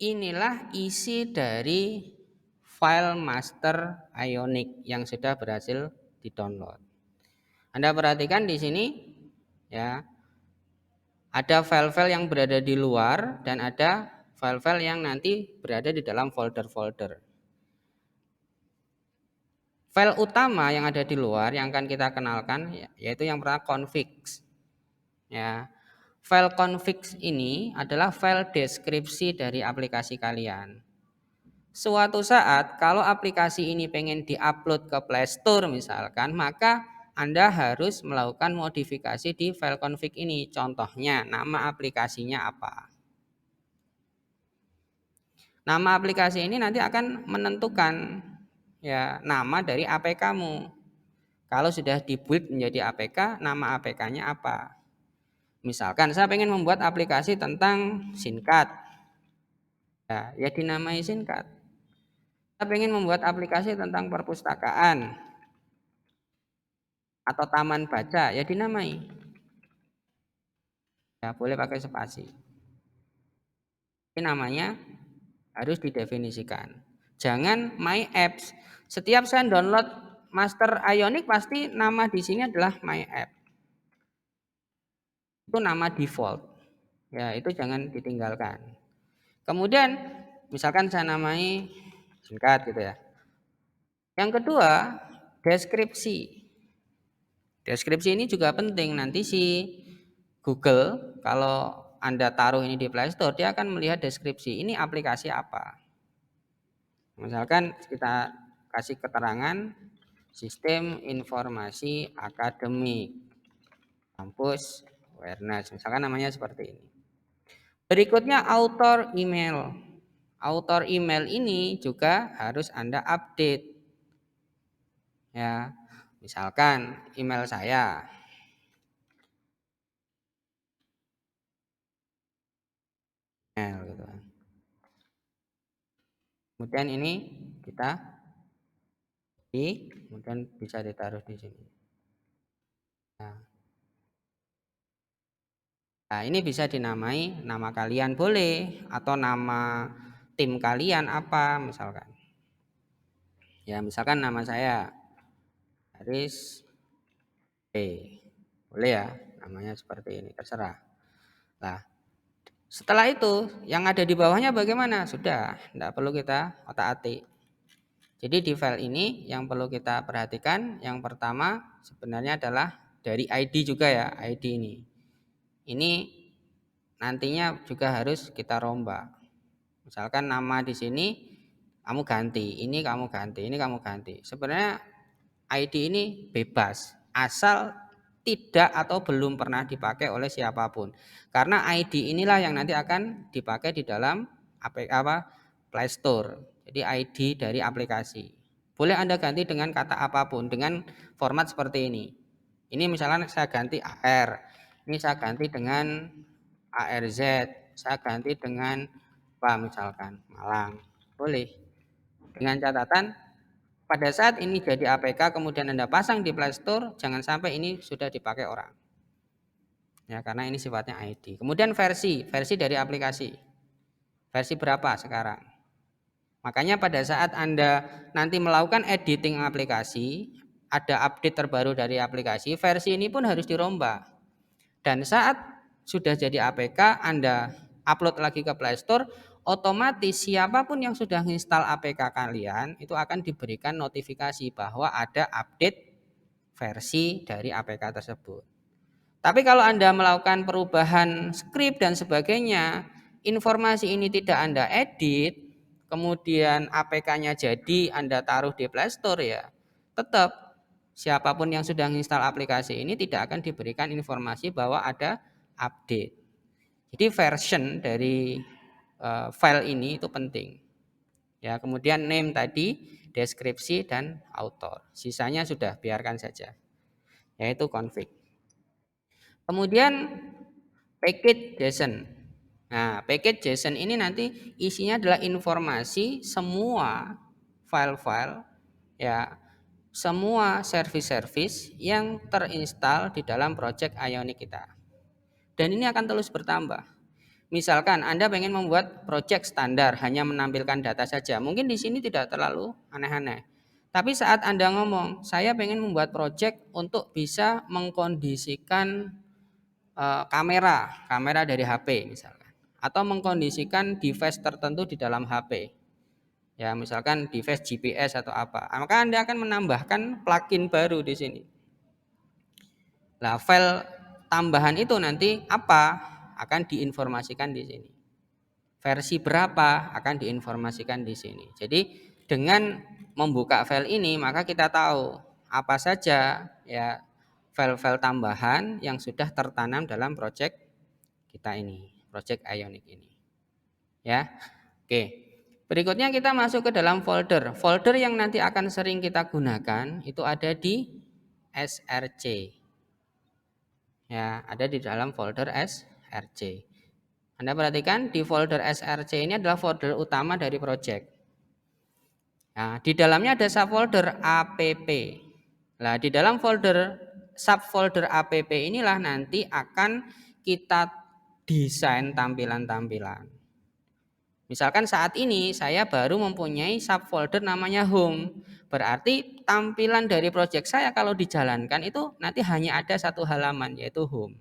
inilah isi dari file master Ionic yang sudah berhasil di-download. Anda perhatikan di sini ya, ada file-file yang berada di luar dan ada file-file yang nanti berada di dalam folder-folder. File utama yang ada di luar yang akan kita kenalkan yaitu yang pertama configs. Ya. File configs ini adalah file deskripsi dari aplikasi kalian. Suatu saat kalau aplikasi ini pengen diupload ke Play Store misalkan, maka Anda harus melakukan modifikasi di file config ini. Contohnya nama aplikasinya apa. Nama aplikasi ini nanti akan menentukan ya nama dari APK-mu. Kalau sudah dibuild menjadi APK, nama APK-nya apa? Misalkan saya pengen membuat aplikasi tentang SINCAT. Ya dinamai SINCAT. Saya pengen membuat aplikasi tentang perpustakaan atau taman baca, ya dinamai. Ya boleh pakai spasi. Ini namanya harus didefinisikan. Jangan my apps. Setiap saya download master Ionic pasti nama di sini adalah my app. Itu nama default. Ya, itu jangan ditinggalkan. Kemudian misalkan saya namai singkat gitu ya. Yang kedua, deskripsi. Deskripsi ini juga penting. Nanti si Google kalau Anda taruh ini di Play Store, dia akan melihat deskripsi. Ini aplikasi apa? Misalkan kita kasih keterangan sistem informasi akademik kampus awareness. Misalkan namanya seperti ini. Berikutnya author email. Author email ini juga harus Anda update. Ya. Misalkan email saya. Gitu. Kemudian ini kita kemudian bisa ditaruh di sini. Nah, ini bisa dinamai nama kalian boleh atau nama tim kalian apa misalkan. Ya, misalkan nama saya Haris B. Boleh ya, namanya seperti ini, terserah. Nah, setelah itu yang ada di bawahnya bagaimana? Sudah, tidak perlu kita otak-atik. Jadi di file ini yang perlu kita perhatikan yang pertama sebenarnya adalah dari ID juga ya, ID ini. Ini nantinya juga harus kita rombak. Misalkan nama di sini kamu ganti, ini kamu ganti, ini kamu ganti. Sebenarnya ID ini bebas asal tidak atau belum pernah dipakai oleh siapapun. Karena ID inilah yang nanti akan dipakai di dalam Play Store. Jadi ID dari aplikasi. Boleh Anda ganti dengan kata apapun dengan format seperti ini. Ini misalnya saya ganti AR. Ini saya ganti dengan ARZ. Saya ganti dengan apa misalkan Malang. Boleh. Dengan catatan pada saat ini jadi APK kemudian Anda pasang di Play Store, jangan sampai ini sudah dipakai orang. Ya, karena ini sifatnya ID. Kemudian versi dari aplikasi. Versi berapa sekarang? Makanya pada saat Anda nanti melakukan editing aplikasi, ada update terbaru dari aplikasi, versi ini pun harus dirombak. Dan saat sudah jadi APK, Anda upload lagi ke Play Store, otomatis siapapun yang sudah install APK kalian itu akan diberikan notifikasi bahwa ada update versi dari APK tersebut. Tapi kalau Anda melakukan perubahan script dan sebagainya, informasi ini tidak Anda edit, kemudian APK-nya jadi Anda taruh di Play Store ya, tetap siapapun yang sudah menginstal aplikasi ini tidak akan diberikan informasi bahwa ada update. Jadi version dari file ini itu penting. Ya, kemudian name tadi, deskripsi dan author. Sisanya sudah biarkan saja. Yaitu config. Kemudian package JSON. Nah, package JSON ini nanti isinya adalah informasi semua file-file ya, semua service-service yang terinstall di dalam project Ionic kita. Dan ini akan terus bertambah. Misalkan Anda pengen membuat project standar, hanya menampilkan data saja. Mungkin di sini tidak terlalu aneh-aneh. Tapi saat Anda ngomong, saya pengen membuat project untuk bisa mengkondisikan kamera dari HP misalkan. Atau mengkondisikan device tertentu di dalam HP. Ya, misalkan device GPS atau apa. Maka Anda akan menambahkan plugin baru di sini. Nah, file tambahan itu nanti apa akan diinformasikan di sini. Versi berapa akan diinformasikan di sini. Jadi dengan membuka file ini maka kita tahu apa saja ya file-file tambahan yang sudah tertanam dalam project kita ini, project Ionic ini. Ya. Oke. Berikutnya kita masuk ke dalam folder. Folder yang nanti akan sering kita gunakan itu ada di SRC. Ya, ada di dalam folder SRC. Anda perhatikan di folder SRC ini adalah folder utama dari project. Nah, di dalamnya ada subfolder app. Nah, di dalam folder subfolder app inilah nanti akan kita desain tampilan-tampilan. Misalkan saat ini saya baru mempunyai subfolder namanya home. Berarti tampilan dari project saya kalau dijalankan itu nanti hanya ada satu halaman yaitu home.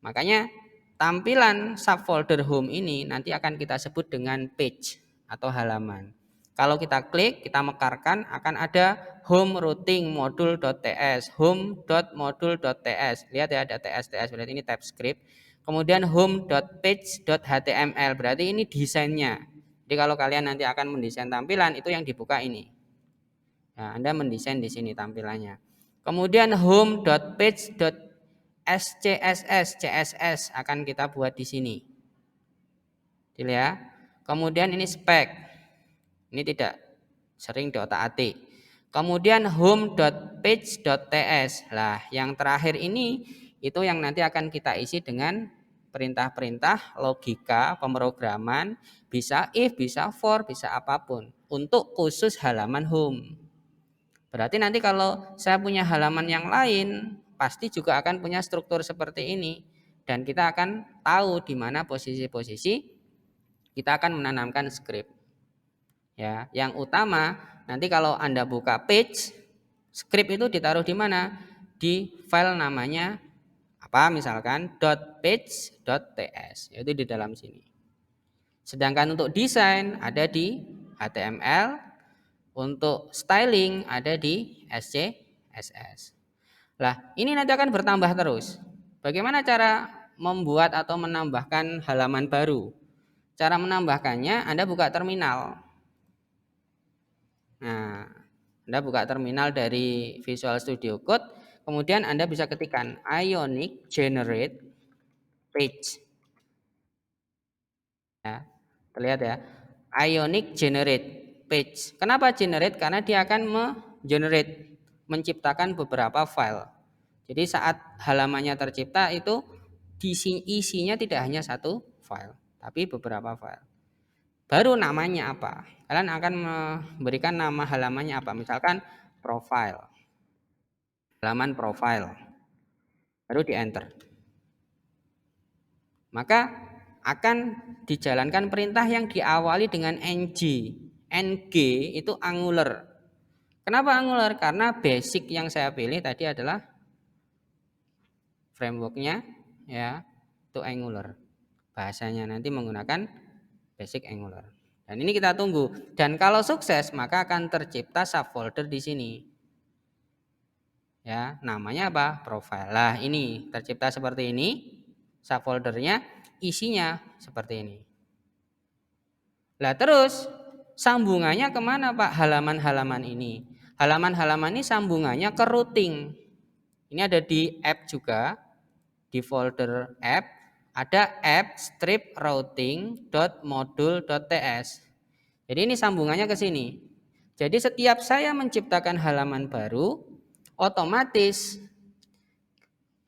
Makanya tampilan subfolder home ini nanti akan kita sebut dengan page atau halaman. Kalau kita klik, kita mekarkan akan ada home routing module.ts, home.module.ts. Lihat ya ada ts berarti ini TypeScript. Kemudian home.page.html berarti ini desainnya. Jadi kalau kalian nanti akan mendesain tampilan itu yang dibuka ini. Nah, Anda mendesain di sini tampilannya. Kemudian home.page.scss akan kita buat di sini. Dilihat ya. Kemudian ini spek. Ini tidak sering diotak-atik. Kemudian home.page.ts. Lah, yang terakhir ini itu yang nanti akan kita isi dengan perintah-perintah logika pemrograman, bisa if, bisa for, bisa apapun untuk khusus halaman home. Berarti nanti kalau saya punya halaman yang lain, pasti juga akan punya struktur seperti ini. Dan kita akan tahu di mana posisi-posisi kita akan menanamkan script. Ya, yang utama nanti kalau Anda buka page, script itu ditaruh di mana? Di file namanya apa misalkan .page.ts, yaitu di dalam sini. Sedangkan untuk desain ada di HTML, untuk styling ada di SCSS. Lah, ini nanti akan bertambah terus. Bagaimana cara membuat atau menambahkan halaman baru? Cara menambahkannya Anda buka terminal. Nah, Anda buka terminal dari Visual Studio Code, kemudian Anda bisa ketikkan Ionic Generate Page. Ya, terlihat ya. Ionic Generate Page. Kenapa generate? Karena dia akan menciptakan beberapa file. Jadi saat halamannya tercipta itu isinya tidak hanya satu file, tapi beberapa file. Baru namanya apa? Kalian akan memberikan nama halamannya apa? Misalkan profile. Halaman profile. Baru di enter. Maka akan dijalankan perintah yang diawali dengan ng. Ng itu Angular. Kenapa Angular? Karena basic yang saya pilih tadi adalah frameworknya ya, itu Angular. Bahasanya nanti menggunakan basic Angular. Dan ini kita tunggu. Dan kalau sukses maka akan tercipta subfolder di sini. Ya, namanya apa? Profile. Lah, ini tercipta seperti ini. Subfoldernya isinya seperti ini. Lah terus sambungannya kemana Pak halaman-halaman ini? Halaman-halaman ini sambungannya ke routing. Ini ada di app juga, di folder app ada app strip routing.module.ts. Jadi ini sambungannya ke sini. Jadi setiap saya menciptakan halaman baru, otomatis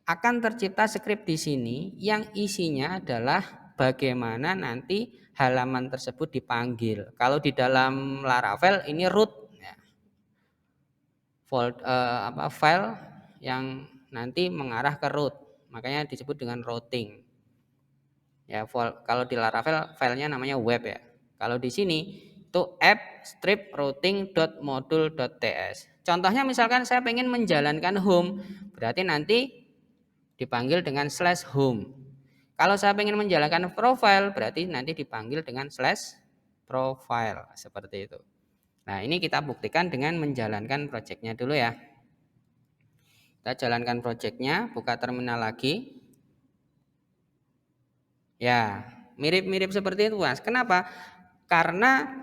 akan tercipta script di sini yang isinya adalah bagaimana nanti halaman tersebut dipanggil. Kalau di dalam Laravel ini root ya. File yang nanti mengarah ke root, makanya disebut dengan routing. Ya, kalau di Laravel filenya namanya web ya. Kalau di sini itu app strip routing.module.ts. Contohnya misalkan saya pengen menjalankan home, berarti nanti dipanggil dengan /home. Kalau saya pengen menjalankan profile, berarti nanti dipanggil dengan /profile seperti itu. Nah, ini kita buktikan dengan menjalankan projectnya dulu ya. Kita jalankan projectnya, buka terminal lagi. Ya, mirip-mirip seperti itu, Mas. Kenapa? Karena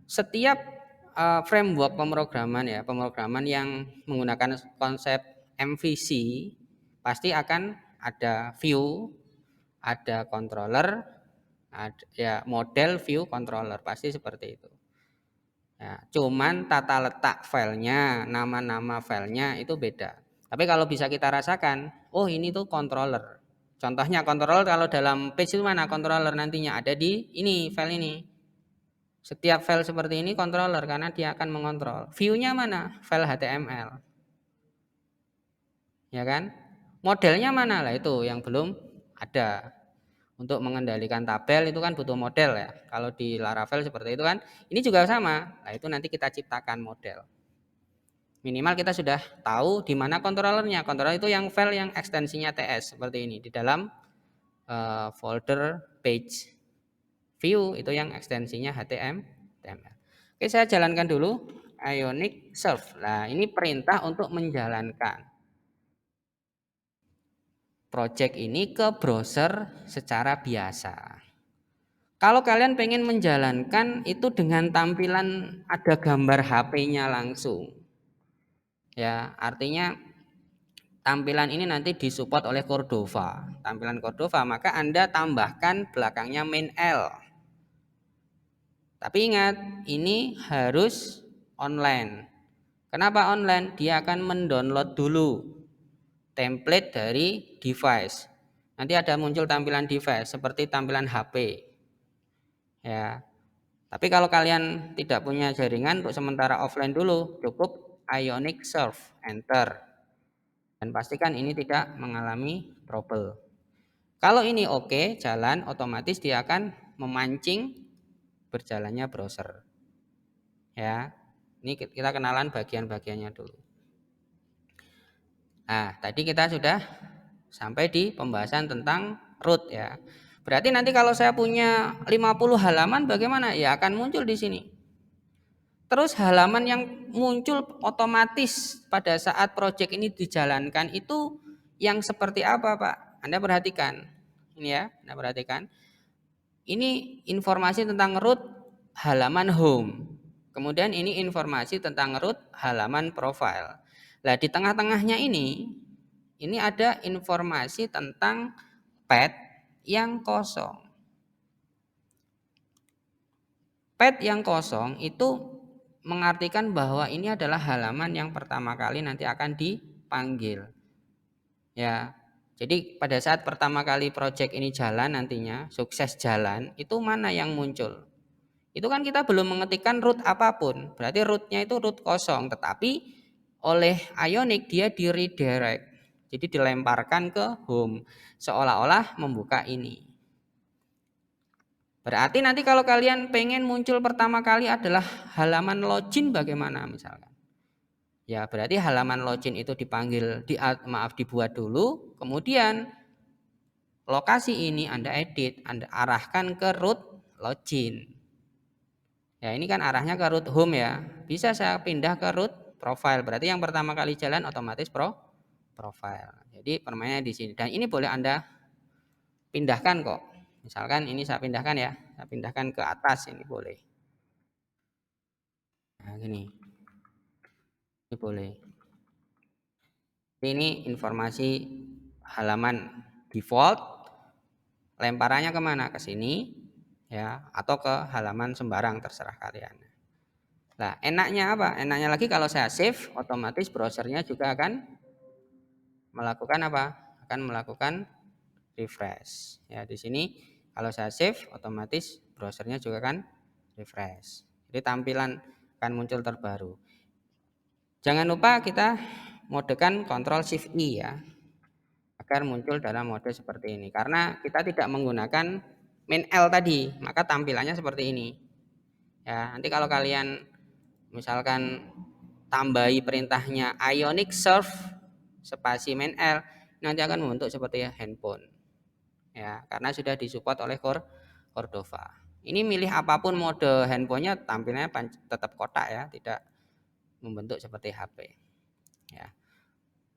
setiap framework pemrograman yang menggunakan konsep MVC pasti akan ada view, ada controller, ada ya model view controller, pasti seperti itu. Ya, cuman tata letak filenya, nama-nama filenya itu beda. Tapi kalau bisa kita rasakan, oh ini tuh controller. Contohnya controller kalau dalam page itu mana controller nantinya ada di ini file ini. Setiap file seperti ini controller karena dia akan mengontrol. View-nya mana? File HTML. Ya kan? Modelnya mana lah itu yang belum ada. Untuk mengendalikan tabel itu kan butuh model ya. Kalau di Laravel seperti itu kan. Ini juga sama. Nah, itu nanti kita ciptakan model. Minimal kita sudah tahu di mana controllernya. Controller itu yang file yang ekstensinya TS seperti ini di dalam folder page. View itu yang ekstensinya HTML. Oke, saya jalankan dulu Ionic Serve. Nah, ini perintah untuk menjalankan project ini ke browser secara biasa. Kalau kalian pengen menjalankan itu dengan tampilan ada gambar HP-nya langsung. Ya, artinya tampilan ini nanti disupport oleh Cordova. Tampilan Cordova, maka Anda tambahkan belakangnya main L. Tapi ingat, ini harus online. Kenapa online? Dia akan mendownload dulu template dari device. Nanti ada muncul tampilan device seperti tampilan HP. Ya. Tapi kalau kalian tidak punya jaringan untuk sementara offline dulu, cukup Ionic Serve, enter. Dan pastikan ini tidak mengalami trouble. Kalau ini oke, jalan, otomatis dia akan memancing berjalannya browser. Ya. Ini kita kenalan bagian-bagiannya dulu. Nah, tadi kita sudah sampai di pembahasan tentang root ya. Berarti nanti kalau saya punya 50 halaman bagaimana? Ya akan muncul di sini. Terus halaman yang muncul otomatis pada saat proyek ini dijalankan itu yang seperti apa, Pak? Anda perhatikan. Ini ya, Anda perhatikan. Ini informasi tentang root halaman home. Kemudian ini informasi tentang root halaman profile. Nah, di tengah-tengahnya ini ada informasi tentang pad yang kosong. Pad yang kosong itu mengartikan bahwa ini adalah halaman yang pertama kali nanti akan dipanggil. Ya. Jadi pada saat pertama kali proyek ini jalan nantinya, sukses jalan, itu mana yang muncul? Itu kan kita belum mengetikkan root apapun. Berarti rootnya itu root kosong, tetapi oleh Ionic dia di redirect. Jadi dilemparkan ke home seolah-olah membuka ini. Berarti nanti kalau kalian pengen muncul pertama kali adalah halaman login bagaimana misalkan. Ya berarti halaman login itu dibuat dulu, kemudian lokasi ini Anda edit, Anda arahkan ke root login. Ya ini kan arahnya ke root home ya. Bisa saya pindah ke root profile. Berarti yang pertama kali jalan otomatis profile. Jadi permainannya di sini. Dan ini boleh Anda pindahkan kok. Misalkan ini saya pindahkan ya. Saya pindahkan ke atas ini boleh. Nah gini. Ini boleh. Ini informasi halaman default. Lemparannya kemana? Ke sini ya, atau ke halaman sembarang terserah kalian. Nah, enaknya apa? Enaknya lagi kalau saya save, otomatis browsernya juga akan melakukan apa? Akan melakukan refresh. Ya, di sini kalau saya save, otomatis browsernya juga akan refresh. Jadi tampilan akan muncul terbaru. Jangan lupa kita modekan Ctrl Shift I ya. agar muncul dalam mode seperti ini. Karena kita tidak menggunakan main L tadi, maka tampilannya seperti ini. Ya, nanti kalau kalian misalkan tambahi perintahnya ionic serve spasi main L, nanti akan membentuk seperti handphone. Ya, karena sudah disupport oleh Cordova. Ini milih apapun mode handphonenya tampilnya tetap kotak ya, tidak membentuk seperti HP. Ya.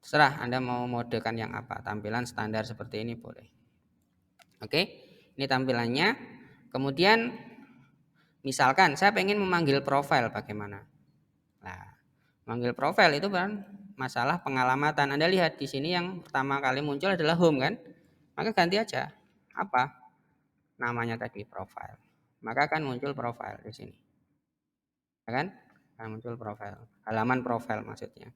Terserah Anda mau modekan yang apa, tampilan standar seperti ini boleh. Oke, ini tampilannya. Kemudian misalkan saya pengen memanggil profil bagaimana? Nah, manggil profil itu kan masalah pengalamatan. Anda lihat di sini yang pertama kali muncul adalah home kan? Maka ganti aja. Apa? Namanya tadi profil. Maka akan muncul profil di sini. Ya kan? Akan muncul profil. Halaman profil maksudnya.